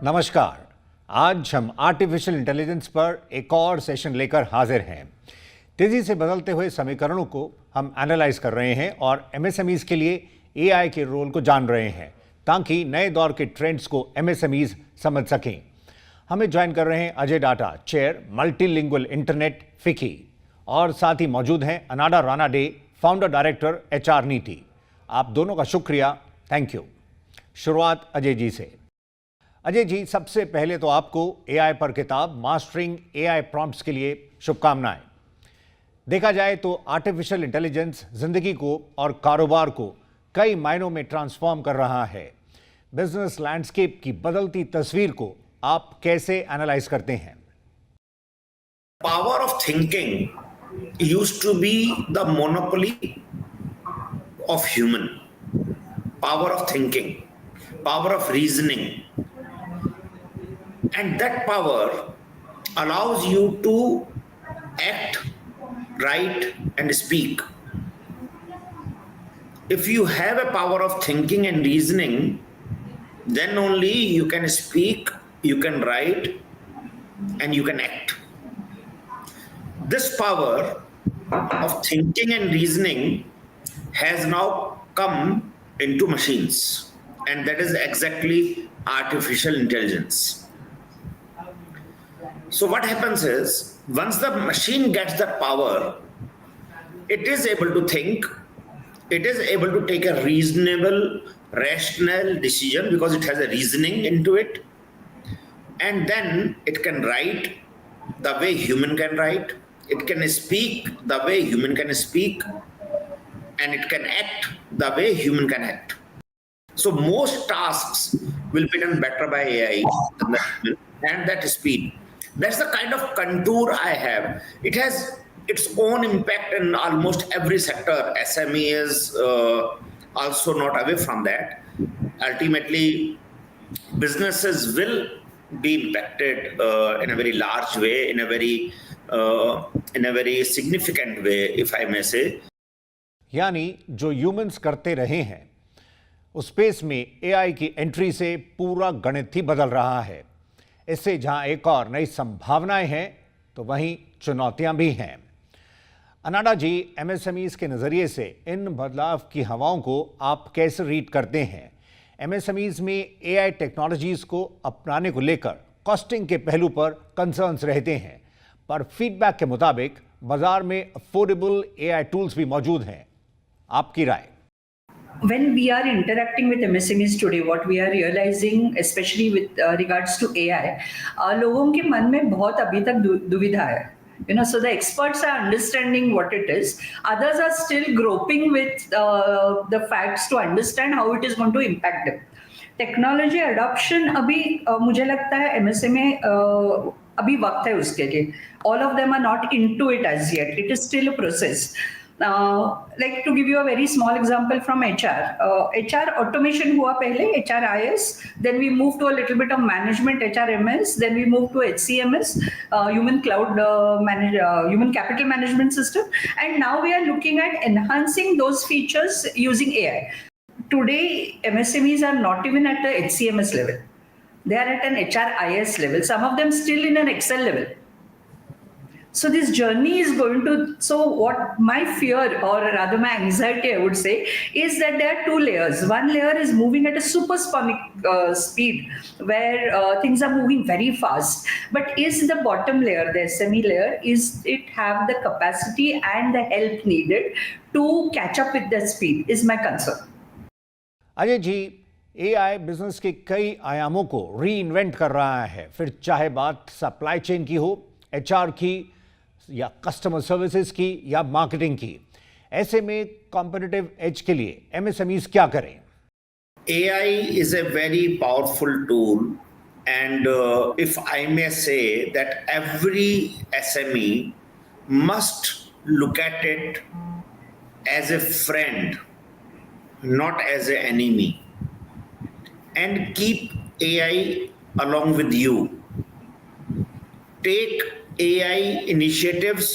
नमस्कार। आज हम आर्टिफिशियल इंटेलिजेंस पर एक और सेशन लेकर हाजिर हैं। तेजी से बदलते हुए समीकरणों को हम एनालाइज कर रहे हैं और एमएसएमईज के लिए एआई के रोल को जान रहे हैं ताकि नए दौर के ट्रेंड्स को एमएसएमईज समझ सकें। हमें ज्वाइन कर रहे हैं Ajay data, chair multilingual internet फिकी, और साथ ही मौजूद हैं अनाडा रानाडे, फाउंडर डायरेक्टर एचआर नीति। आप दोनों का शुक्रिया, थैंक यू। शुरुआत अजय जी से। अजय जी, सबसे पहले तो आपको एआई पर किताब मास्टरिंग एआई प्रॉम्प्ट्स के लिए शुभकामनाएं। देखा जाए तो आर्टिफिशियल इंटेलिजेंस जिंदगी को और कारोबार को कई मायनों में ट्रांसफॉर्म कर रहा है। बिजनेस लैंडस्केप की बदलती तस्वीर को आप कैसे एनालाइज करते हैं? Power of thinking used to be the monopoly of human. Power of thinking, power of reasoning. And that power allows you to act, write, and speak. If you have a power of thinking and reasoning, then only you can speak, you can write, and you can act. This power of thinking and reasoning has now come into machines, and that is exactly artificial intelligence. So what happens is, once the machine gets the power, it is able to think, it is able to take a reasonable, rational decision because it has a reasoning into it, and then it can write the way human can write, it can speak the way human can speak, and it can act the way human can act. So most tasks will be done better by AI than the human, and that speed. That's the kind of contour I have. It has its own impact in almost every sector. SME is also not away from that. Ultimately, businesses will be impacted in a very large way, in a very significant way, if I may say. यानी जो humans करते रहे हैं उस space में AI की entry से पूरा गणित ही बदल रहा है। इससे जहां एक और नई संभावनाएं हैं तो वहीं चुनौतियां भी हैं। अनाडा जी, एमएसएमईज के नजरिए से इन बदलाव की हवाओं को आप कैसे रीड करते हैं? एमएसएमईज में एआई टेक्नोलॉजीज को अपनाने को लेकर कॉस्टिंग के पहलू पर कंसर्न्स रहते हैं, पर फीडबैक के मुताबिक बाजार में अफोर्डेबल एआई टूल्स भी मौजूद हैं। आपकी राय? When we are interacting with MSMEs today, what we are realizing, especially with regards to AI, लोगों के मन में बहुत अभी तक दुविधा है. So the experts are understanding what it is. Others are still groping with the facts to understand how it is going to impact them. Technology adoption अभी मुझे लगता है एमएसए में अभी वक्त है उसके लिए. All of them are not into it as yet. It is still a process. Like to give you a very small example from HR. HR automation हुआ पहले, HRIS, then we moved to a little bit of management, HRMS, then we moved to HCMS, human capital management system, and now we are looking at enhancing those features using AI. Today, MSMEs are not even at the HCMS level. They are at an HRIS level, some of them still in an Excel level. So this journey is going to, so what my fear, or rather my anxiety I would say, is that there are two layers. One layer is moving at a supersonic speed where things are moving very fast. But is the bottom layer, the SME layer, is it have the capacity and the help needed to catch up with that speed is my concern. Ajay ji, AI business के कई आयामों को री invent कर रहा है, फिर चाहे बात सप्लाई चेन की हो, एचआर की, या कस्टमर सर्विसेज की, या मार्केटिंग की। ऐसे में कॉम्पिटिटिव एज के लिए एमएसएमईज क्या करें? AI is a very powerful tool, and if I may say that every SME must look at it as a friend, not as an enemy, and keep AI along with you. Take AI initiatives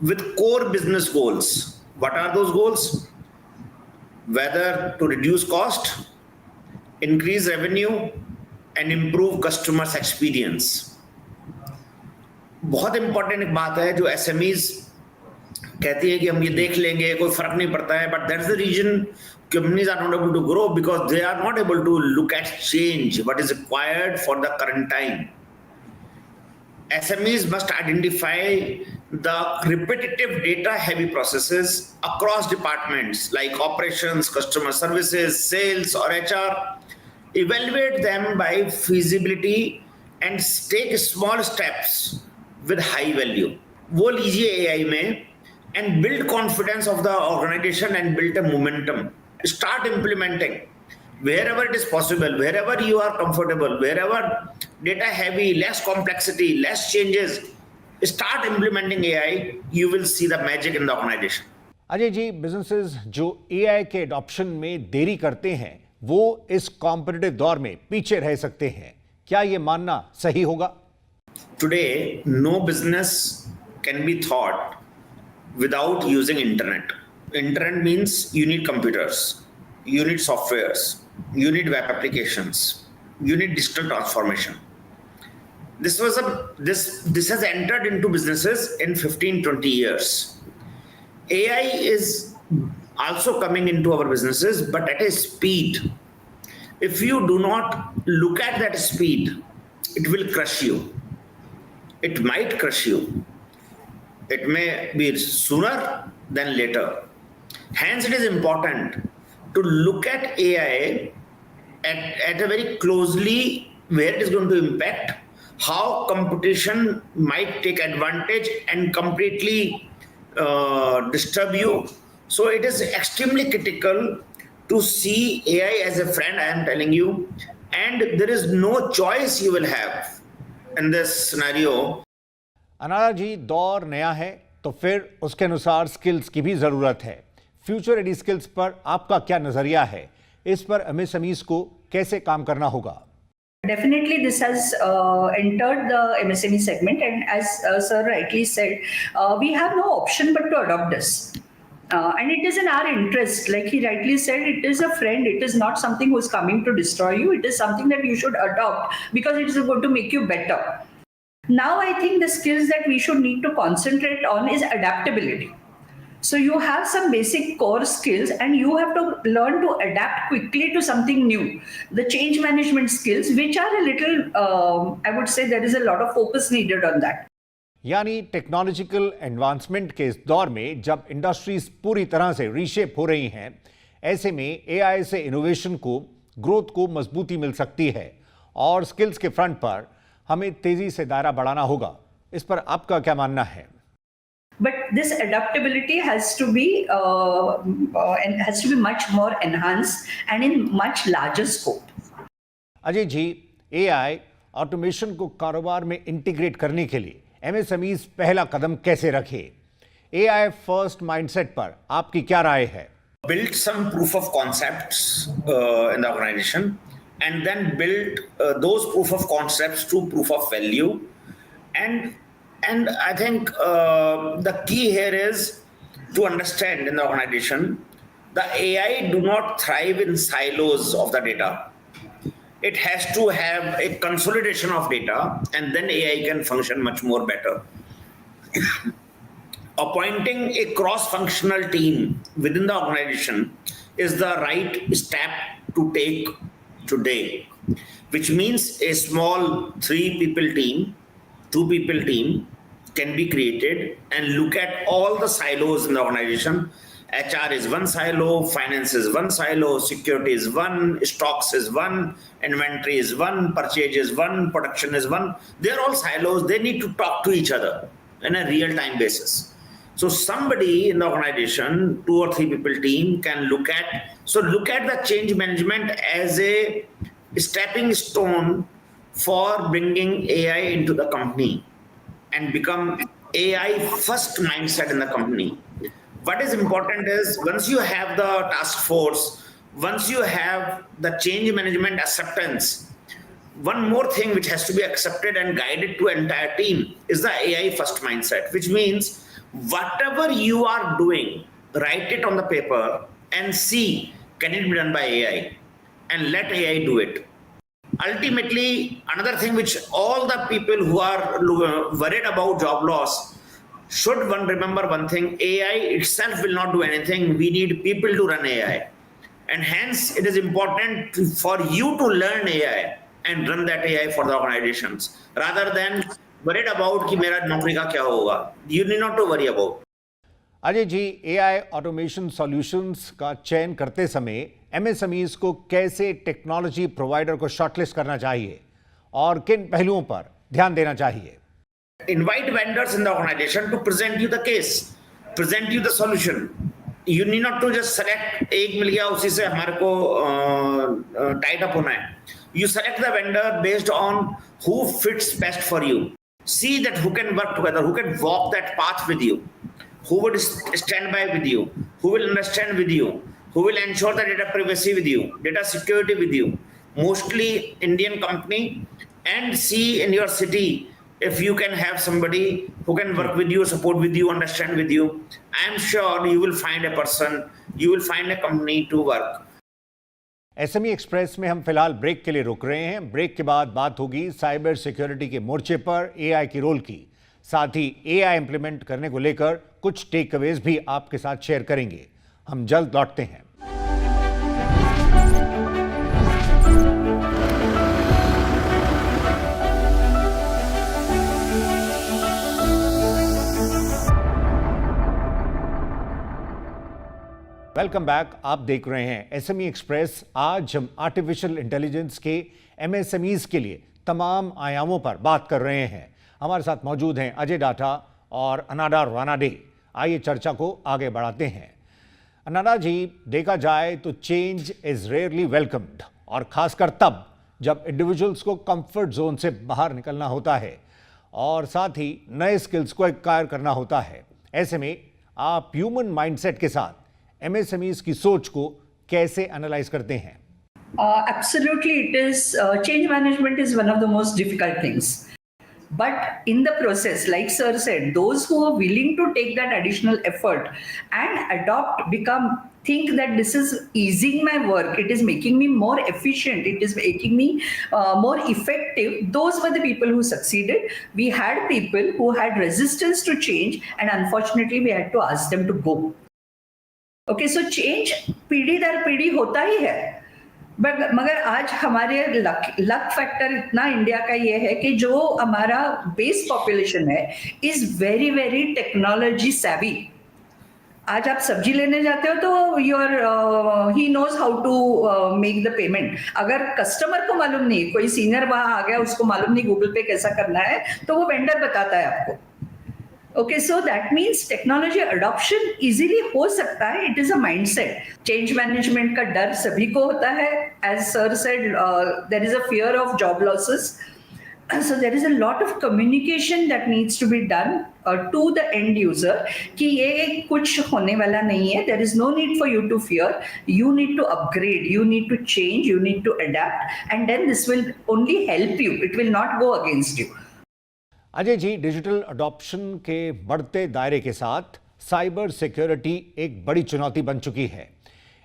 with core business goals. What are those goals? Whether to reduce cost, increase revenue, and improve customers' experience. बहुत important एक बात है जो SMEs कहती है कि हम ये देख लेंगे, कोई फर्क नहीं पड़ता है, but that's the reason companies are not able to grow because they are not able to look at change, what is required for the current time. SMEs must identify the repetitive data-heavy processes across departments like operations, customer services, sales, or HR. Evaluate them by feasibility and take small steps with high value. वो लीजिए AI में and build confidence of the organization and build a momentum. Start implementing. Wherever it is possible, wherever you are comfortable, wherever data heavy, less complexity, less changes, start implementing AI, you will see the magic in the organization. Ajay ji, businesses जो AI के adoption में देरी करते हैं वो इस competitive दौर में पीछे रह सकते हैं, क्या ये मानना सही होगा? Today, no business can be thought without using internet. Internet means you need computers, you need softwares, you need web applications, you need digital transformation. This has entered into businesses in 15-20 years. AI is also coming into our businesses, but at a speed. If you do not look at that speed, it will crush you. It might crush you. It may be sooner than later. Hence, it is important to look at AI at a very closely where it is going to impact, how competition might take advantage and completely disturb you. So it is extremely critical to see AI as a friend, I am telling you, and there is no choice you will have in this scenario. अनारा जी, दौर नया है तो फिर उसके अनुसार skills की भी जरूरत है। फ्यूचर रेडी स्किल्स पर आपका क्या नजरिया है? इस पर MSMEs को कैसे काम करना होगा? Definitely, this has entered the MSME segment, and as Sir rightly said, we have no option but to adopt this. And it is in our interest, like he rightly said, it is a friend, it is not something who is coming to destroy you, it is something that you should adopt because it is going to make you better. Now, I think the skills that we should need to concentrate on is adaptability. So you have some basic core skills and you have to learn to adapt quickly to something new. The change management skills, which are a little, I would say there is a lot of focus needed on that. यानी technological advancement के इस दौर में जब industries पूरी तरह से reshape हो रही हैं, ऐसे में एआई से इनोवेशन को, ग्रोथ को मजबूती मिल सकती है और स्किल्स के फ्रंट पर हमें तेजी से दायरा बढ़ाना होगा। इस पर आपका क्या मानना है? But this adaptability has to be much more enhanced and in much larger scope. Ajay ji, AI automation को कारोबार में इंटीग्रेट करने के लिए MSMEs पहला कदम कैसे रखे? एआई फर्स्ट माइंडसेट पर आपकी क्या राय है? Build some proof of concepts in the organization and then build those proof of concepts to proof of value. And I think the key here is to understand in the organization, the AI do not thrive in silos of the data. It has to have a consolidation of data and then AI can function much more better. Appointing a cross-functional team within the organization is the right step to take today, which means a small 3-people team, 2-people team can be created and look at all the silos in the organization. HR is one silo, finance is one silo, security is one, stocks is one, inventory is one, purchase is one, production is one. They're all silos. They need to talk to each other on a real-time basis. So somebody in the organization, 2 or 3 people team can look at the change management as a stepping stone for bringing AI into the company and become AI first mindset in the company. What is important is once you have the task force, once you have the change management acceptance, one more thing which has to be accepted and guided to entire team is the AI first mindset, which means whatever you are doing, write it on the paper and see can it be done by AI and let AI do it. Ultimately, another thing which all the people who are worried about job loss should one remember one thing: AI itself will not do anything. We need people to run AI, and hence it is important for you to learn AI and run that AI for the organizations rather than worried about कि मेरा नौकरी का क्या होगा. You need not to worry about. Ajay ji, AI automation solutions का चयन करते समय एमएसएमईज को कैसे टेक्नोलॉजी प्रोवाइडर को शॉर्टलिस्ट करना चाहिए और किन पहलुओं पर ध्यान देना चाहिए? Invite vendors in the organization to present you the case, present you the solution. You need not to just select एक मिल गया उसी से हमारे को tied up होना है. You select the vendor based on who fits best for you. See that who can work together, who can walk that path with you, who would stand by with you, who will understand with you, who will ensure the data privacy with you, data security with you. Mostly Indian company, and see in your city if you can have somebody who can work with you, support with you, understand with you. I am sure you will find a person, you will find a company to work. SME express में हम फिलहाल break के लिए रुक रहे हैं। Break के बाद बात होगी साइबर सिक्योरिटी के मोर्चे पर एआई की रोल की, साथ ही एआई इंप्लीमेंट करने को लेकर कुछ टेक अवेज भी आपके साथ शेयर करेंगे। हम जल्द लौटते हैं। Welcome back. आप देख रहे हैं एसएमई एक्सप्रेस। आज हम आर्टिफिशियल इंटेलिजेंस के एमएसएमईज के लिए तमाम आयामों पर बात कर रहे हैं। हमारे साथ मौजूद हैं अजय डाठा और अनाडा रानाडे। आइए चर्चा को आगे बढ़ाते हैं। अनाडा जी, देखा जाए तो चेंज इज रेयरली वेलकम्ड, और खासकर तब जब इंडिविजुअल्स को कंफर्ट जोन से बाहर निकलना होता है और साथ ही नए स्किल्स को एक्वायर करना होता है। ऐसे में आप ह्यूमन माइंडसेट के साथ एमएसएमईज की सोच को कैसे एनालाइज करते हैं? Absolutely, it is change management is one of the most difficult things. But in the process, like Sir said, those who are willing to take that additional effort and adopt, think that this is easing my work, it is making me more efficient, it is making me more effective, those were the people who succeeded. We had people who had resistance to change, and unfortunately we had to ask them to go. Okay, so change पीढ़ी दर पीढ़ी होता ही है, मगर आज हमारे luck factor इतना India का ये है कि जो हमारा बेस पॉपुलेशन है is very very technology savvy. आज आप सब्जी लेने जाते हो तो he knows how to make the payment. अगर कस्टमर को मालूम नहीं, कोई सीनियर वहां आ गया, उसको मालूम नहीं गूगल पे कैसा करना है, तो वो वेंडर बताता है आपको। Okay, so that means technology adoption easily हो सकता है. It is a mindset. Change management का डर सभी को होता है. As Sir said, there is a fear of job losses. So there is a lot of communication that needs to be done to the end user कि ये कुछ होने वाला नहीं है. There is no need for you to fear. You need to upgrade. You need to change. You need to adapt. And then this will only help you. It will not go against you. Ajay ji, digital adoption के बढ़ते दायरे के साथ cyber security एक बड़ी चुनौती बन चुकी है।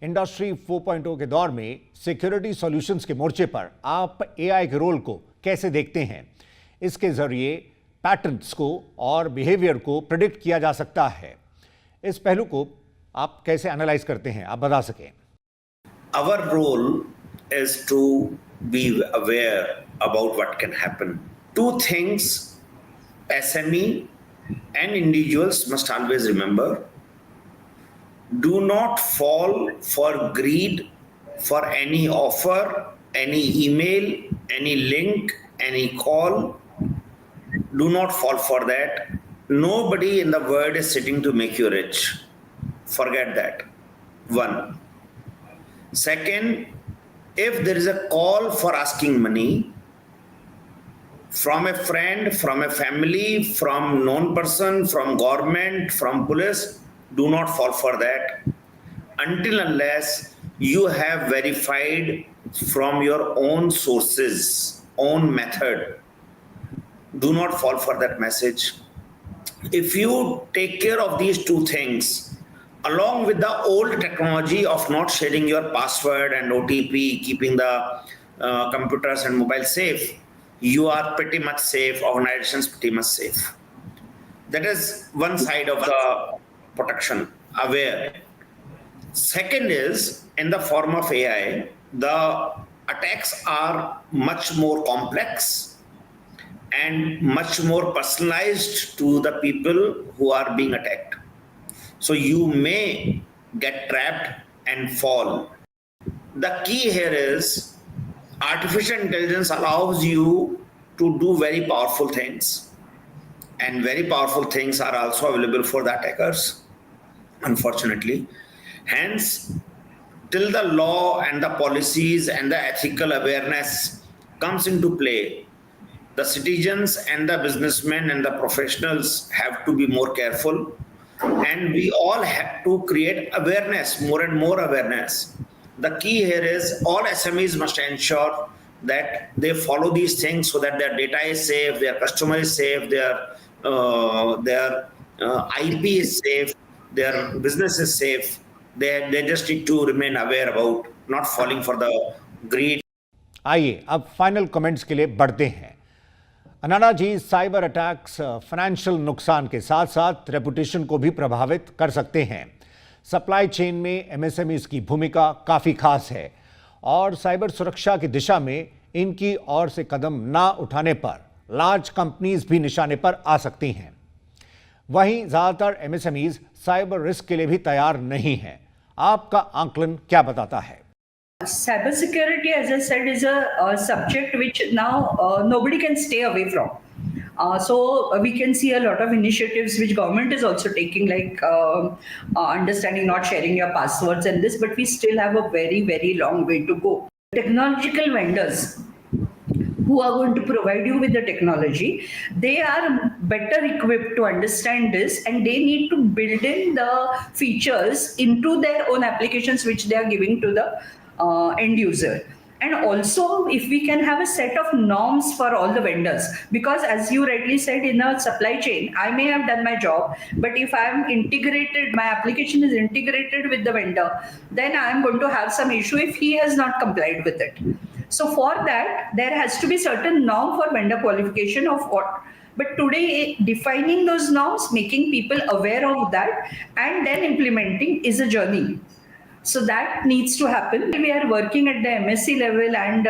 इंडस्ट्री 4.0 के दौर में सिक्योरिटी सॉल्यूशंस के मोर्चे पर आप एआई के रोल को कैसे देखते हैं? इसके जरिए पैटर्न्स को और बिहेवियर को प्रेडिक्ट किया जा सकता है। इस पहलू को आप कैसे एनालाइज करते हैं, आप बता सकें? Our role is to be aware about what can happen. Two things SME and individuals must always remember: do not fall for greed for any offer, any email, any link, any call. Do not fall for that. Nobody in the world is sitting to make you rich. Forget that. One. Second, if there is a call for asking money from a friend, from a family, from known person, from government, from police, do not fall for that until unless you have verified from your own sources, own method. Do not fall for that message. If you take care of these two things, along with the old technology of not sharing your password and OTP, keeping the computers and mobile safe, you are pretty much safe, organizations pretty much safe. That is one side of the protection, aware. Second is, in the form of AI, the attacks are much more complex and much more personalized to the people who are being attacked. So you may get trapped and fall. The key here is artificial intelligence allows you to do very powerful things, and very powerful things are also available for the attackers, unfortunately. Hence, till the law and the policies and the ethical awareness comes into play, the citizens and the businessmen and the professionals have to be more careful, and we all have to create awareness, more and more awareness. The key here is all SMEs must ensure that they follow these things so that their data is safe, their customer is safe, their IP is safe, their business is safe. They just need to remain aware about not falling for the greed. आइए अब final comments के लिए बढ़ते हैं। अनाड़ा जी, cyber attacks financial नुकसान के साथ साथ रेपुटेशन को भी प्रभावित कर सकते हैं। सप्लाई चेन में एमएसएमईज की भूमिका काफ़ी खास है और साइबर सुरक्षा की दिशा में इनकी ओर से कदम ना उठाने पर लार्ज कंपनीज भी निशाने पर आ सकती हैं। वहीं ज़्यादातर एमएसएमईज साइबर रिस्क के लिए भी तैयार नहीं हैं। आपका आंकलन क्या बताता है? Cybersecurity, as I said, is a subject which now nobody can stay away from. So we can see a lot of initiatives which government is also taking, like understanding not sharing your passwords and this, but we still have a very, very long way to go. Technological vendors who are going to provide you with the technology, they are better equipped to understand this, and they need to build in the features into their own applications which they are giving to the end user. And also, if we can have a set of norms for all the vendors, because as you rightly said, in a supply chain, I may have done my job, but if I am integrated, my application is integrated with the vendor, then I am going to have some issue if he has not complied with it. So for that, there has to be certain norm for vendor qualification of what. But today, defining those norms, making people aware of that, and then implementing is a journey. So that needs to happen. We are working at the MSc level and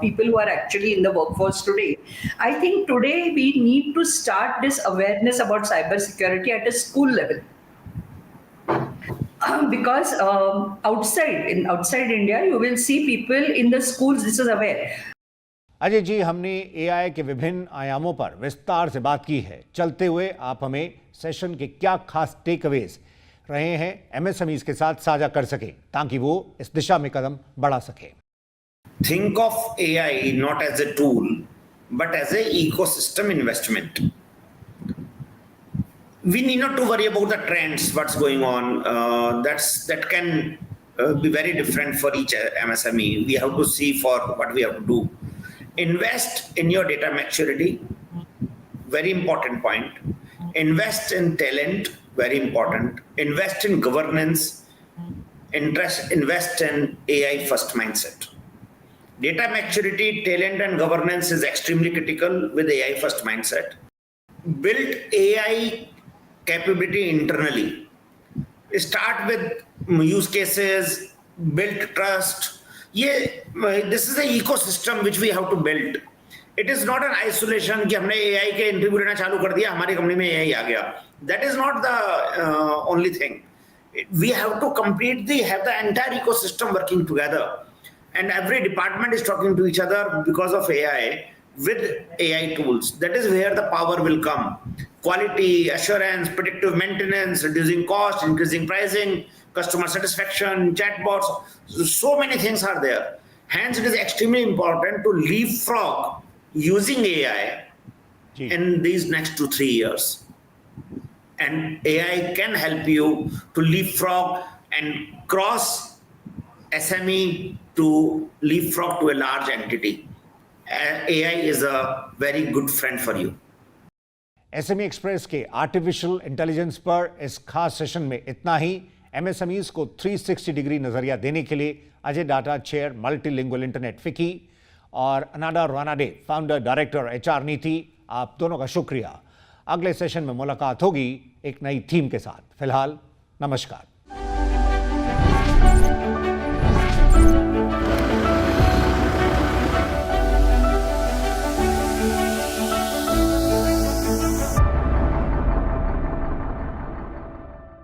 people who are actually in the workforce today. I think today we need to start this awareness about cybersecurity at a school level. Because outside India, you will see people in the schools, this is aware. Ajay ji, हमने AI के विभिन्न आयामों पर विस्तार से बात की है। चलते हुए आप हमें सेशन के क्या खास टेकअवेज रहे हैं एमएसएमईज के साथ साझा कर सकें ताकि वो इस दिशा में कदम बढ़ा सके। Think of AI not as a tool, but as an ecosystem investment. We need not to worry about the trends, what's going on. That can be very different for each MSME. We have to see for what we have to do. Invest in your data maturity, very important point. Invest in talent, very important. Invest in governance, invest in AI first mindset. Data maturity, talent and governance is extremely critical with AI first mindset. Build AI capability internally. Start with use cases, build trust. This is an ecosystem which we have to build. It is not an isolation कि हमने AI के interview लेना चालू कर दिया, हमारी company में AI आ गया. That is not the only thing. We have to completely have the entire ecosystem working together, and every department is talking to each other because of AI with AI tools. That is where the power will come. Quality, assurance, predictive maintenance, reducing cost, increasing pricing, customer satisfaction, chatbots. So many things are there. Hence, it is extremely important to leapfrog using AI in these next 2-3 years. And AI can help you to leapfrog and cross SME to leapfrog to a large entity. AI is a very good friend for you. SME express के artificial intelligence पर इस खास session में इतना ही। MSMEs को 360 degree नजरिया देने के लिए Ajay data, chair multilingual internet फिकी, और अनाडा रानाडे, फाउंडर डायरेक्टर एचआर नीति, आप दोनों का शुक्रिया। अगले सेशन में मुलाकात होगी एक नई थीम के साथ। फिलहाल नमस्कार।